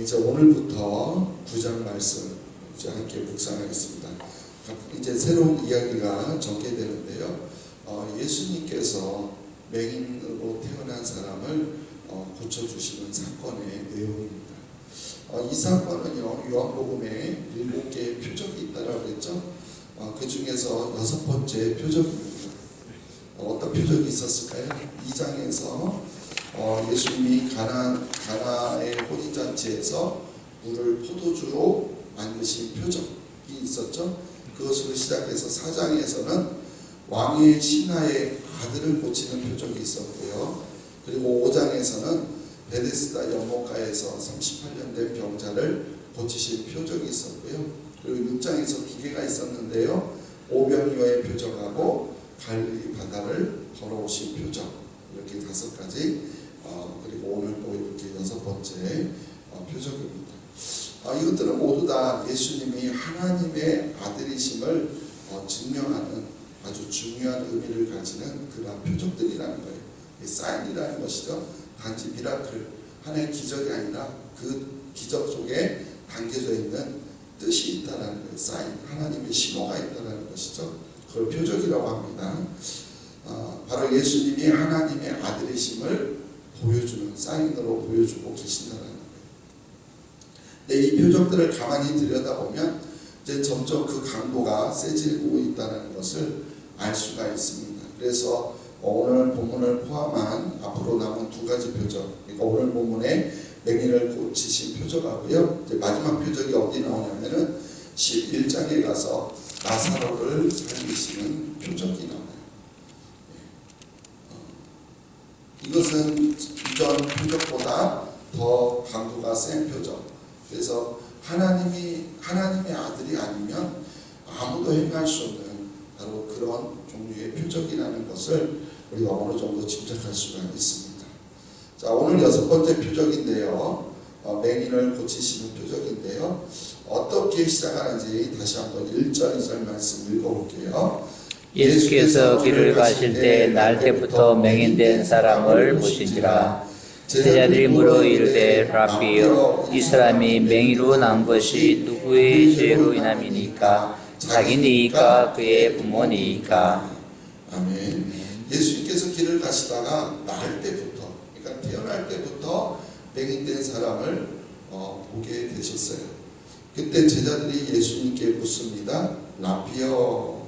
이제 오늘부터 9장 말씀 이제 함께 묵상하겠습니다. 이제 새로운 이야기가 전개되는데요. 예수님께서 맹인으로 태어난 사람을 고쳐주시는 사건의 내용입니다. 이 사건은요, 요한복음에 7개의 표적이 있다라고 했죠. 그 중에서 6번째 표적입니다. 어떤 표적이 있었을까요? 2장에서 예수님이 가나의 혼인잔치에서 물을 포도주로 만드신 표적이 있었죠. 그것으로 시작해서 4장에서는 왕의 신하의 아들을 고치는 표적이 있었고요. 그리고 5장에서는 베데스다 연못가에서 38년 된 병자를 고치신 표적이 있었고요. 그리고 6장에서 2개가 있었는데요. 오병이어의 표적하고 갈릴리 바다를 걸어오신 표적, 이렇게 5가지, 그리고 오늘 또 이렇게 6번째 표적입니다. 이것들은 모두 다 예수님이 하나님의 아들이심을 증명하는 아주 중요한 의미를 가지는 그러한 표적들이라는 거예요. 사인이라는 것이죠. 단지 미라클, 하나의 기적이 아니라 그 기적 속에 담겨져 있는 뜻이 있다는 거예요. 사인, 하나님의 신호가 있다는 것이죠. 그걸 표적이라고 합니다. 바로 예수님이 하나님의 아들이심을 보여주는 사인으로 보여주고 계신다는 거예요. 근데 이 표적들을 가만히 들여다보면 이제 점점 그 강도가 세지고 있다는 것을 알 수가 있습니다. 그래서 오늘 본문을 포함한 앞으로 남은 2가지 표적, 그러니까 오늘 본문에 맹인을 고치신 표적하고요. 이제 마지막 표적이 어디 나오냐면은 11장에 가서 나사로를 살리시는 표적이 나와요. 이것은 이전 표적보다 더 강도가 센 표적. 그래서 하나님의 아들이 아니면 아무도 행할 수 없는 바로 그런 종류의 표적이라는 것을 우리가 어느 정도 짐작할 수가 있습니다. 자, 오늘 6번째 표적인데요. 맹인을 고치시는 표적인데요. 어떻게 시작하는지 다시 한번 1절, 2절 말씀 읽어볼게요. 예수께서 길을 가실 때 날 때부터 맹인된 사람을 보신지라. 제자들이 물어 이르되 라비여, 이 사람이 맹인으로 난 것이 누구의 죄로 인함이니까? 자기니까 그의 부모니까? 아멘. 예수님께서 길을 가시다가 날 때부터, 그러니까 태어날 때부터 맹인된 사람을 보게 되셨어요. 그때 제자들이 예수님께 묻습니다. 라비여,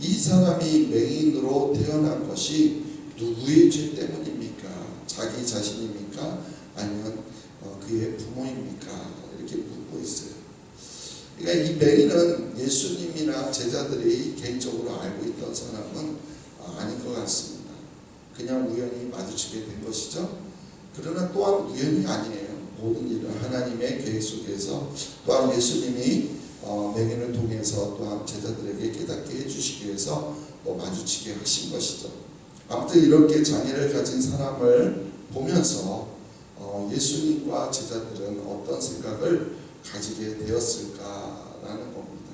이 사람이 맹인으로 태어난 것이 누구의 죄 때문입니까? 자기 자신입니까? 아니면 그의 부모입니까? 이렇게 묻고 있어요. 그러니까 이 맹인은 예수님이나 제자들이 개인적으로 알고 있던 사람은 아닌 것 같습니다. 그냥 우연히 마주치게 된 것이죠. 그러나 또한 우연이 아니에요. 모든 일은 하나님의 계획 속에서 또한 예수님이 맹인을 통해서 또한 제자들에게 깨닫게 해주시기 위해서 또 마주치게 하신 것이죠. 아무튼 이렇게 장애를 가진 사람을 보면서 예수님과 제자들은 어떤 생각을 가지게 되었을까라는 겁니다.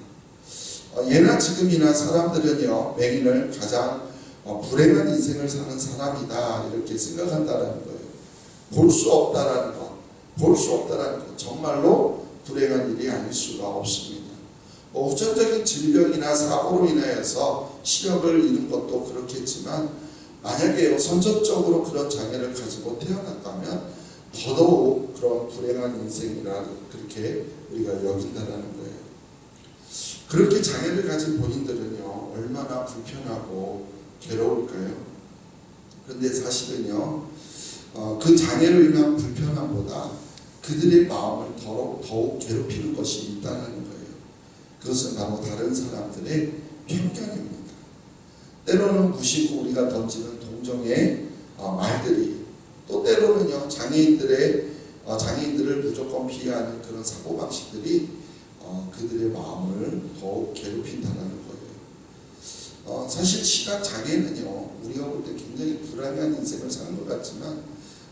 예나 지금이나 사람들은요, 맹인을 가장 불행한 인생을 사는 사람이다 이렇게 생각한다는 거예요. 볼 수 없다라는 것, 정말로 불행한 일이 아닐 수가 없습니다. 후천적인 질병이나 사고로 인하여서 시력을 잃은 것도 그렇겠지만 만약에 선천적으로 그런 장애를 가지고 태어났다면 더더욱 그런 불행한 인생이라 그렇게 우리가 여긴다는 거예요. 그렇게 장애를 가진 본인들은요, 얼마나 불편하고 괴로울까요? 그런데 사실은요, 그 장애로 인한 불편함보다 그들의 마음을 더욱 괴롭히는 것이 있다는 거예요. 그것은 바로 다른 사람들의 편견입니다. 때로는 무시고 우리가 던지는 동정의 말들이, 또 때로는요, 장애인들을 무조건 피하는 그런 사고방식들이 그들의 마음을 더욱 괴롭힌다는 거예요. 사실 시각 장애는요, 우리가 볼 때 굉장히 불안한 인생을 사는 것 같지만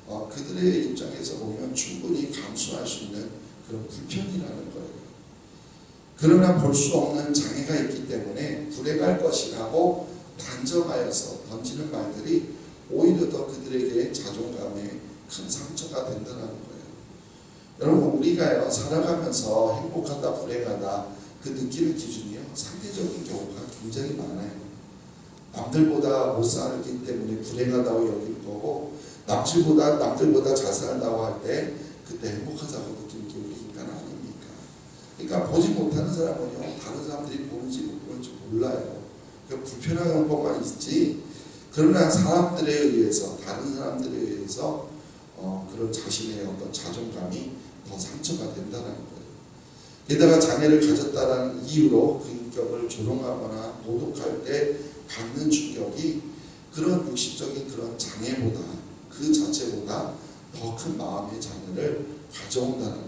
그들의 입장에서 보면 충분히 감수할 수 있는 그런 불편이라는 거예요. 그러나 볼 수 없는 장애가 있기 때문에 불행할 것이라고 단정하여서 던지는 말들이 오히려 더 그들에게 자존감에 큰 상처가 된다는 거예요. 여러분, 우리가요 살아가면서 행복하다 불행하다 그 느끼는 기준이요 상대적인 경우가 굉장히 많아요. 남들보다 못 살기 때문에 불행하다고 여길 거고 남들보다 잘 살다고 할 때 그때 행복하다고 느끼는 게 우리 인간 아닙니까? 그러니까 보지 못하는 사람은요 다른 사람들이 보는지 못 보는지 몰라요. 그러니까 불편한 것만 있지. 그러나 사람들에 의해서 다른 사람들에 의해서 그런 자신의 어떤 자존감이 더 상처가 된다는 거예요. 게다가 장애를 가졌다는 이유로 그 인격을 조롱하거나 모독할 때 받는 충격이 그런 육신적인 그런 장애보다 그 자체보다 더 큰 마음의 장애를 가져온다는 거예요.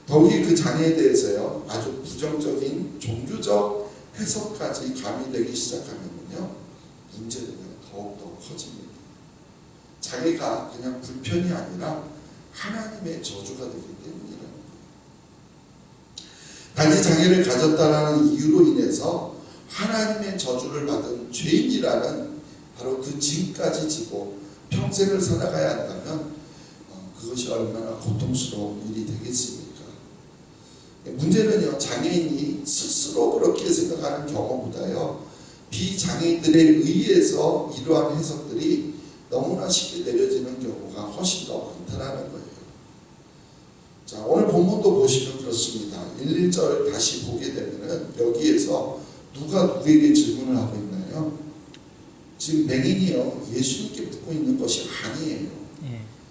더욱이 그 장애에 대해서요 아주 부정적인 종교적 해석까지 가미되기 시작하면요 문제는 더욱더 커집니다. 장애가 그냥 불편이 아니라 하나님의 저주가 되기 때문이라는 거예요. 단지 장애를 가졌다라는 이유로 인해서 하나님의 저주를 받은 죄인이라는 바로 그 짐까지 지고 평생을 살아가야 한다면 그것이 얼마나 고통스러운 일이 되겠습니까? 문제는요 장애인이 스스로 그렇게 생각하는 경우보다요 비장애인들에 의해서 이러한 해석들이 너무나 쉽게 내려지는 경우가 훨씬 더 많다는 거예요. 자, 오늘 본문도 보시면 그렇습니다. 1, 1절 다시 보게 되면은 여기에서 누가 누구에게 질문을 하고 있나요? 지금 맹인이요 예수님께 묻고 있는 것이 아니에요.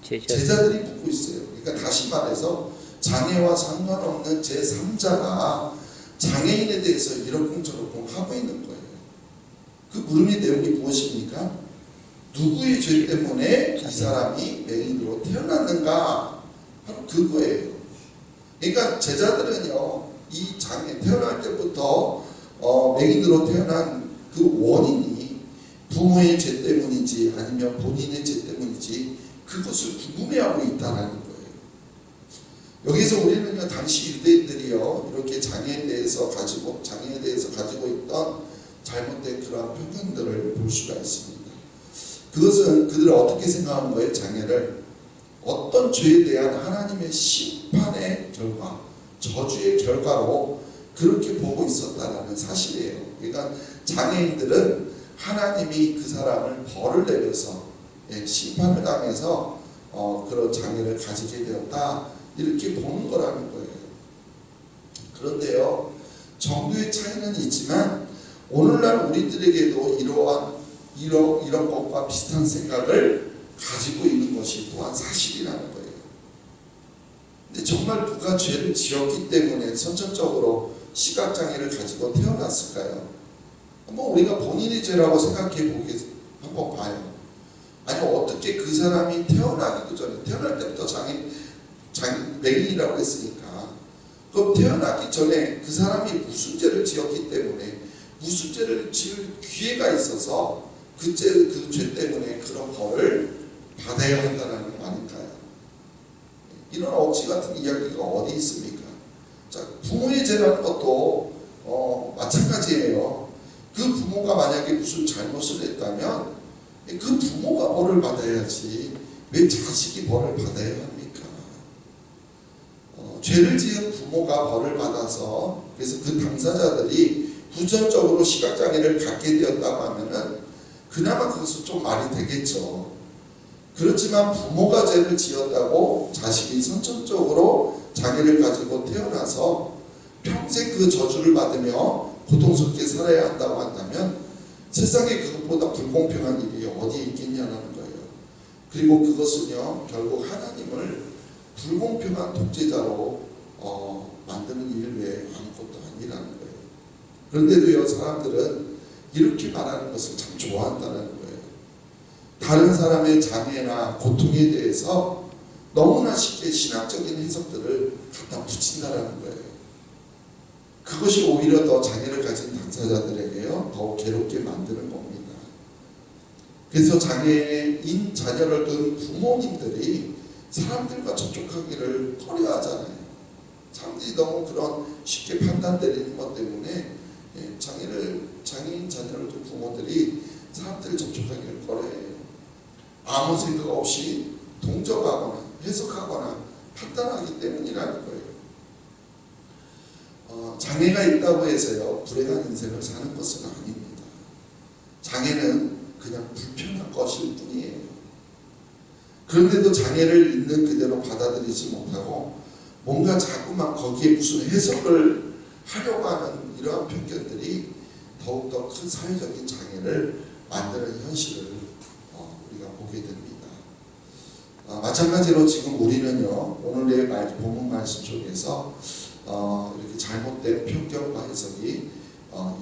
제자들이 묻고 있어요. 그러니까 다시 말해서 장애와 상관없는 제3자가 장애인에 대해서 이러쿵저러쿵 하고 있는 거예요. 그 물음의 내용이 무엇입니까? 누구의 죄 때문에 이 사람이 맹인으로 태어났는가? 바로 그거예요. 그러니까 제자들은요 이 장애 태어날 때부터 맹인으로 태어난 그 원인이 부모의 죄 때문인지 아니면 본인의 죄 때문인지 그것을 궁금해하고 있다는 거예요. 여기서 우리는요 당시 유대인들이요 이렇게 장애에 대해서 가지고 있던 잘못된 그러한 편견들을 볼 수가 있습니다. 그것은 그들은 어떻게 생각하는 거예요? 장애를 어떤 죄에 대한 하나님의 심판의 결과, 저주의 결과로 그렇게 보고 있었다라는 사실이에요. 그러니까 장애인들은 하나님이 그 사람을 벌을 내려서 심판을 당해서 그런 장애를 가지게 되었다 이렇게 보는 거라는 거예요. 그런데요 정도의 차이는 있지만 오늘날 우리들에게도 이런 것과 비슷한 생각을 가지고 있는 것이 또한 사실이라는 거예요. 근데 정말 누가 죄를 지었기 때문에 선천적으로 시각장애를 가지고 태어났을까요? 한번 우리가 본인의 죄라고 생각해 보게 한번 봐요. 아니 어떻게 그 사람이 태어나기도 전에 태어날 때부터 맹인이라고 했으니까 그럼 태어나기 전에 그 사람이 무슨 죄를 지었기 때문에 무슨 죄를 지을 기회가 있어서 그 죄 때문에 그런 벌을 받아야 한다는 말일까요? 이런 억지 같은 이야기가 어디 있습니까? 자, 부모의 죄라는 것도 마찬가지예요. 그 부모가 만약에 무슨 잘못을 했다면 그 부모가 벌을 받아야지 왜 자식이 벌을 받아야 합니까? 죄를 지은 부모가 벌을 받아서 그래서 그 당사자들이 후천적으로 시각장애를 갖게 되었다고 하면은 그나마 그것은 좀 말이 되겠죠. 그렇지만 부모가 죄를 지었다고 자식이 선천적으로 장애를 가지고 태어나서 평생 그 저주를 받으며 고통스럽게 살아야 한다고 한다면 세상에 그것보다 불공평한 일이 어디에 있겠냐는 거예요. 그리고 그것은요 결국 하나님을 불공평한 독재자로 만드는 일 외에 아무것도 아니라는 거예요. 그런데도요 사람들은 이렇게 말하는 것을 참 좋아한다는 거예요. 다른 사람의 장애나 고통에 대해서 너무나 쉽게 신학적인 해석들을 갖다 붙인다는 거예요. 그것이 오히려 더 장애를 가진 당사자들에게요 더 괴롭게 만드는 겁니다. 그래서 장애인 자녀를 둔 부모님들이 사람들과 접촉하기를 꺼려하잖아요. 사람들이 너무 그런 쉽게 판단 내리는 것 때문에 장애인 자녀를 둔 부모들이 사람들을 접촉하기를 꺼려해요. 아무 생각 없이 동정하거나 해석하거나 판단하기 때문이라는 거예요. 장애가 있다고 해서요 불행한 인생을 사는 것은 아닙니다. 장애는 그냥 불편한 것일 뿐이에요. 그런데도 장애를 있는 그대로 받아들이지 못하고 뭔가 자꾸만 거기에 무슨 해석을 하려고 하는 이러한 편견들이 더욱더 큰 사회적인 장애를 만드는 현실을 우리가 보게 됩니다. 마찬가지로 지금 우리는요 오늘의 본문 말씀 속에서 이렇게 잘못된 편견과 해석이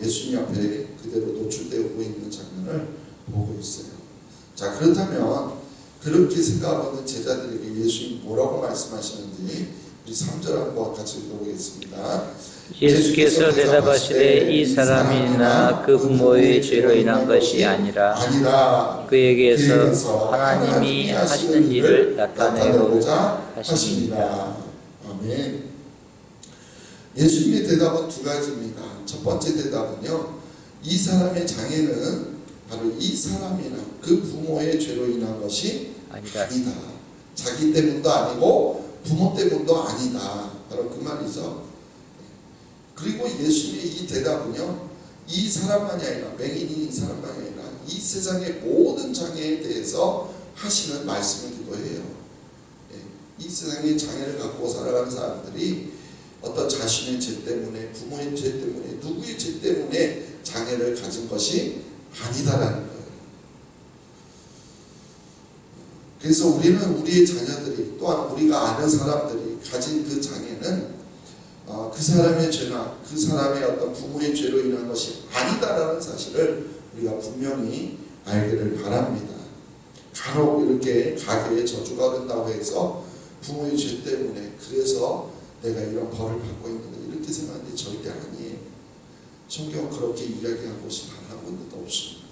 예수님 앞에 그대로 노출되고 있는 장면을 보고 있어요. 자, 그렇다면 그렇게 생각하고 있는 제자들에게 예수님 뭐라고 말씀하시는지 우리 3절 한번 같이 읽어보겠습니다. 예수께서 대답하시되 이 사람이나 그 부모의 죄로 인한 것이 아니라 그에게서 하나님이 하시는 일을 나타내고자 하십니다. 아멘. 예수님의 대답은 두 가지입니다. 첫 번째 대답은요, 이 사람의 장애는 바로 이 사람이나 그 부모의 죄로 인한 것이 아니다. 자기 때문도 아니고 부모 때문도 아니다. 바로 그 말이죠. 그리고 예수님의 이 대답은요, 이 사람만이 아니라 맹인인 이 사람만이 아니라 이 세상의 모든 장애에 대해서 하시는 말씀이기도 해요. 이 세상의 장애를 갖고 살아가는 사람들이 어떤 자신의 죄 때문에, 부모의 죄 때문에, 누구의 죄 때문에 장애를 가진 것이 아니다라는 거예요. 그래서 우리는 우리의 자녀들이 또한 우리가 아는 사람들이 가진 그 장애는 그 사람의 죄나 그 사람의 어떤 부모의 죄로 인한 것이 아니다라는 사실을 우리가 분명히 알기를 바랍니다. 간혹 이렇게 가게에 저주가 오른다고 해서 부모의 죄 때문에 그래서 내가 이런 벌을 받고 있는데 이렇게 생각하는데 절대 아니에요. 성경은 그렇게 이야기하고 한 군데도 없습니다.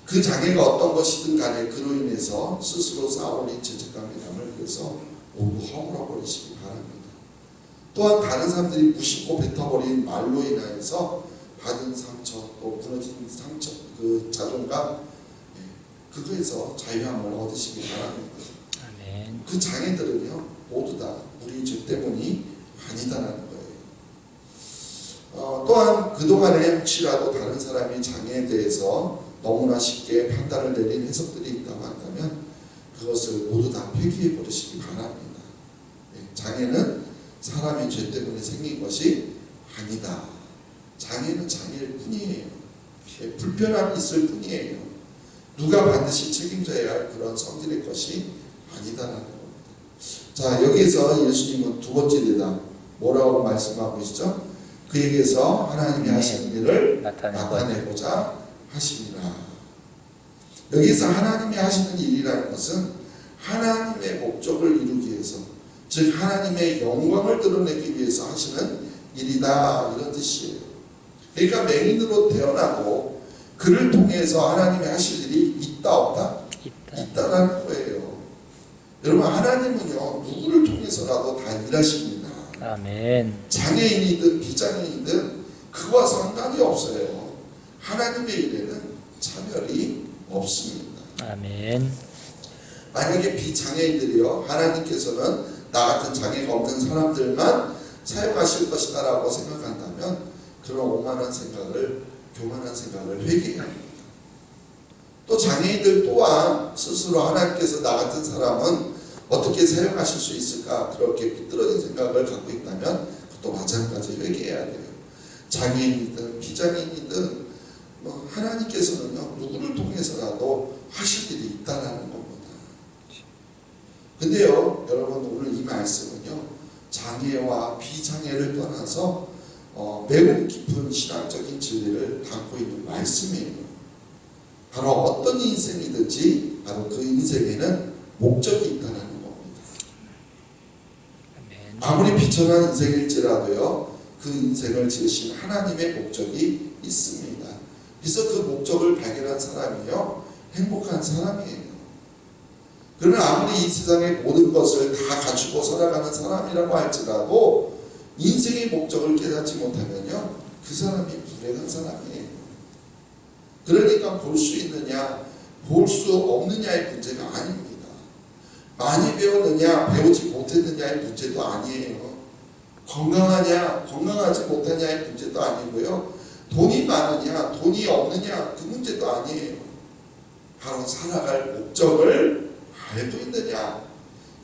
그 장애가 어떤 것이든 간에 그로 인해서 스스로 쌓아올린 죄책감이람을 그래서 모두 허물어버리시기 바랍니다. 또한 다른 사람들이 무심코 뱉어버린 말로 인하여서 받은 상처 또 부러진 상처 그 자존감 그거에서 자유함을 얻으시기 바랍니다. 아멘. 그 장애들은요 모두 다 우리 죄 때문이 아니다라는 거예요. 또한 그동안에 혹시라도 다른 사람이 장애에 대해서 너무나 쉽게 판단을 내린 해석들이 있다고 한다면 그것을 모두 다 폐기해 버리시기 바랍니다. 장애는 사람의 죄 때문에 생긴 것이 아니다. 장애는 장애일 뿐이에요. 불편함이 있을 뿐이에요. 누가 반드시 책임져야 할 그런 성질의 것이 아니다라는 겁니다. 자, 여기서 예수님은 두 번째 대답 뭐라고 말씀하고 계시죠? 그에게서 하나님이 하시는 일을 나타내고자 하십니다. 여기서 하나님이 하시는 일이라는 것은 하나님의 목적을 이루기 위해서, 즉 하나님의 영광을 드러내기 위해서 하시는 일이다 이런 뜻이에요. 그러니까 맹인으로 태어나고 그를 통해서 하나님이 하실 일이 있다 없다? 있다라는 거예요. 여러분 하나님은요 누구를 통해서라도 다 일하십니다. 아멘. 장애인이든 비장애인이든 그와 상관이 없어요. 하나님의 일에는 차별이 없습니다. 아멘. 만약에 비장애인들이요 하나님께서는 나 같은 장애가 없는 사람들만 사용하실 것이다 라고 생각한다면 그런 오만한 생각을, 교만한 생각을 회개해야 합니다. 또 장애인들 또한 스스로 하나님께서 나 같은 사람은 어떻게 사용하실 수 있을까 그렇게 비뚤어진 생각을 갖고 있다면 그것도 마찬가지 회개해야 돼요. 장애인이든 비장애인이든 하나님께서는요 누구를 통해서라도 하실 일이 있다라는 겁니다. 근데요 여러분 오늘 이 말씀은요 장애와 비장애를 떠나서 매우 깊은 신앙적인 진리를 담고 있는 말씀이에요. 바로 어떤 인생이든지 바로 그 인생에는 목적이 있다는 겁니다. 아무리 비천한 인생일지라도요 그 인생을 지으신 하나님의 목적이 있습니다. 그래서 그 목적을 발견한 사람이요 행복한 사람이에요. 그러나 아무리 이 세상의 모든 것을 다 갖추고 살아가는 사람이라고 할지라도 인생의 목적을 깨닫지 못하면요 그 사람이 불행한 사람이에요. 그러니까 볼 수 있느냐 볼 수 없느냐의 문제가 아닙니다. 많이 배웠느냐 배우지 못했느냐 있느냐의 문제도 아니에요. 건강하냐, 건강하지 못하냐의 문제도 아니고요. 돈이 많으냐, 돈이 없느냐 그 문제도 아니에요. 바로 살아갈 목적을 알고 있느냐,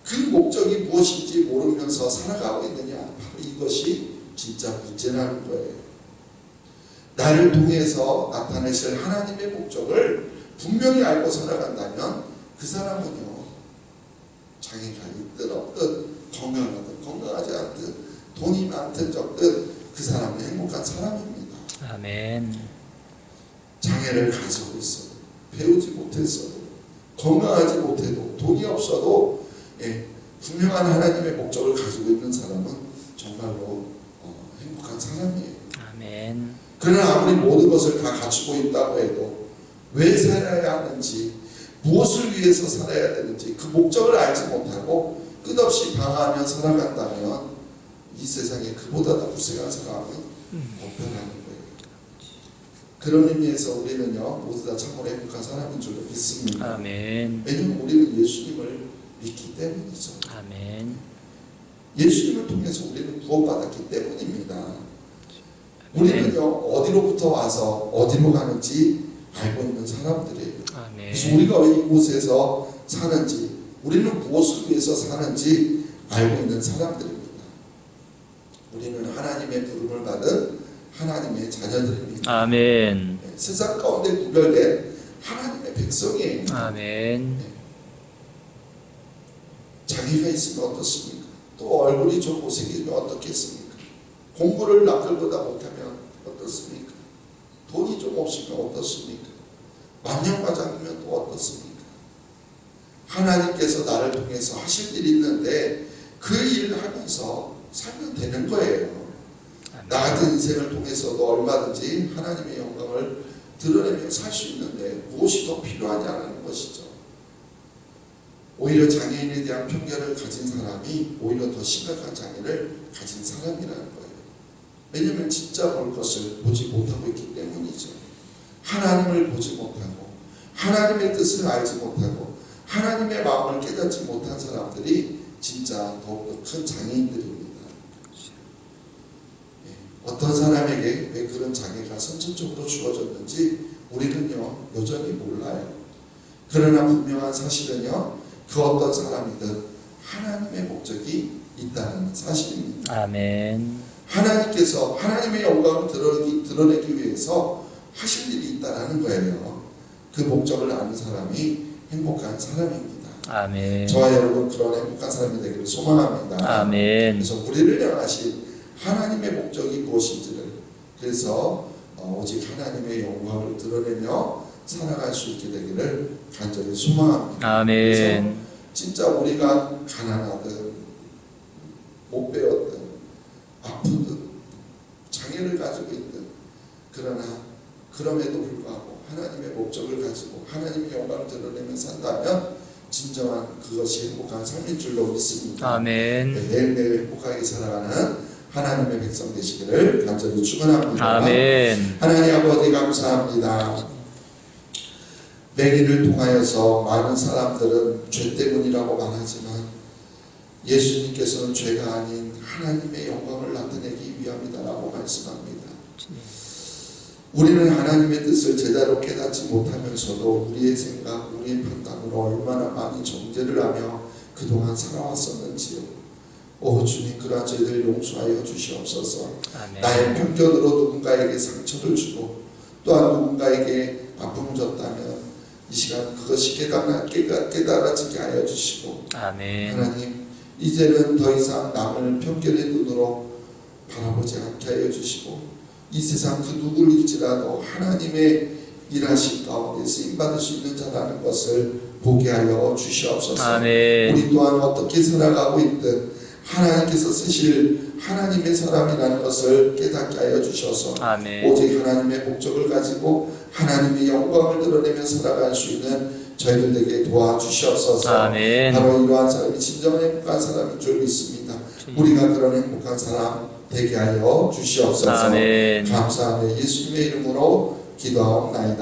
그 목적이 무엇인지 모르면서 살아가고 있느냐, 바로 이것이 진짜 문제라는 거예요. 나를 통해서 나타내실 하나님의 목적을 분명히 알고 살아간다면 그 사람은요, 장애가 있든 없든 건강하든 건강하지 않든 돈이 많든 적든 그 사람은 행복한 사람입니다. 아멘. 장애를 가지고 있어도, 배우지 못했어도, 건강하지 못해도, 돈이 없어도 분명한 하나님의 목적을 가지고 있는 사람은 정말로 행복한 사람이에요. 아멘. 그러나 아무리 모든 것을 다 갖추고 있다고 해도 왜 살아야 하는지, 무엇을 위해서 살아야 되는지 그 목적을 알지 못하고 끝없이 방황하며 살아간다면 이 세상에 그보다 더 불쌍한 사람은 없다라는 거예요. 그런 의미에서 우리는요, 모두 다 참으로 행복한 사람인 줄 믿습니다. 아멘. 왜냐하면 우리는 예수님을 믿기 때문이죠. 아멘. 예수님을 통해서 우리는 구원받았기 때문입니다. 우리는요, 어디로부터 와서 어디로 가는지 알고 있는 사람들이에요. 아멘. 그래서 우리가 왜 이곳에서 사는지, 우리는 무엇을 위해서 사는지 알고 있는 사람들입니다. 우리는 하나님의 부름을 받은 하나님의 자녀들입니다. 아멘. 세상 가운데 구별된 하나님의 백성이에요. 아멘. 장애가 있으면 어떻습니까? 또 얼굴이 좀 못생기면 어떻겠습니까? 공부를 남들보다 못하면 어떻습니까? 돈이 좀 없으면 어떻습니까? 만년과장이면 또 어떻습니까? 하나님께서 나를 통해서 하실 일이 있는데 그 일을 하면서 살면 되는 거예요. 나 같은 인생을 통해서도 얼마든지 하나님의 영광을 드러내며 살 수 있는데 무엇이 더 필요하냐는 것이죠. 오히려 장애인에 대한 편견을 가진 사람이 오히려 더 심각한 장애를 가진 사람이라는 거예요. 왜냐하면 진짜 볼 것을 보지 못하고 있기 때문이죠. 하나님을 보지 못하고 하나님의 뜻을 알지 못하고 하나님의 마음을 깨닫지 못한 사람들이 진짜 더욱더 큰 장애인들입니다. 어떤 사람에게 왜 그런 장애가 선천적으로 주어졌는지 우리는요, 여전히 몰라요. 그러나 분명한 사실은요, 그 어떤 사람이든 하나님의 목적이 있다는 사실입니다. 아멘. 하나님께서 하나님의 영광을 드러내기 위해서 하실 일이 있다는 거예요. 그 목적을 아는 사람이 행복한 사람입니다. 아멘. 저와 여러분 그런 행복한 사람이 되기를 소망합니다. 아멘. 그래서 우리를 향하신 하나님의 목적이 무엇인지를, 그래서 오직 하나님의 영광을 드러내며 살아갈 수 있게 되기를 간절히 소망합니다. 아멘. 그래서 진짜 우리가 가난하든 못 배웠든 아프든 장애를 가지고 있든, 그러나 그럼에도 불구하고 하나님의 목적을 가지고 하나님의 영광을 드러내며 산다면 진정한 그것이 행복한 삶인 줄로 믿습니다. 아멘. 매일매일 행복하게 살아가는 하나님의 백성 되시기를 간절히 축원합니다. 아멘. 하나님 아버지 감사합니다. 맹인을 통하여서 많은 사람들은 죄 때문이라고 말하지만 예수님께서는 죄가 아닌 하나님의 영광을 나타내기 위함이다라고 말씀합니다. 우리는 하나님의 뜻을 제대로 깨닫지 못하면서도 우리의 생각, 우리의 판단으로 얼마나 많이 정죄를 하며 그동안 살아왔었는지요. 오 주님, 그러한 저희들 용서하여 주시옵소서. 아멘. 나의 편견으로 누군가에게 상처를 주고 또한 누군가에게 아픔을 줬다면 이 시간 그것이 깨달아지게 하여 주시고, 아멘. 하나님 이제는 더 이상 남을 편견의 눈으로 바라보지 않게 하여 주시고, 이 세상 그 누구일지라도 하나님의 일하신 가운데 쓰임받을 수 있는 자라는 것을 보게 하여 주시옵소서. 아멘. 우리 또한 어떻게 살아가고 있든 하나님께서 쓰실 하나님의 사람이라는 것을 깨닫게 하여 주셔서 아멘. 오직 하나님의 목적을 가지고 하나님의 영광을 드러내며 살아갈 수 있는 저희들에게 도와주시옵소서. 아멘. 바로 이러한 사람이 진정한 행복한 사람인 줄 믿습니다. 우리가 그런 행복한 사람 되게 하여 주시옵소서. 아멘. 감사하며 예수님의 이름으로 기도하옵나이다.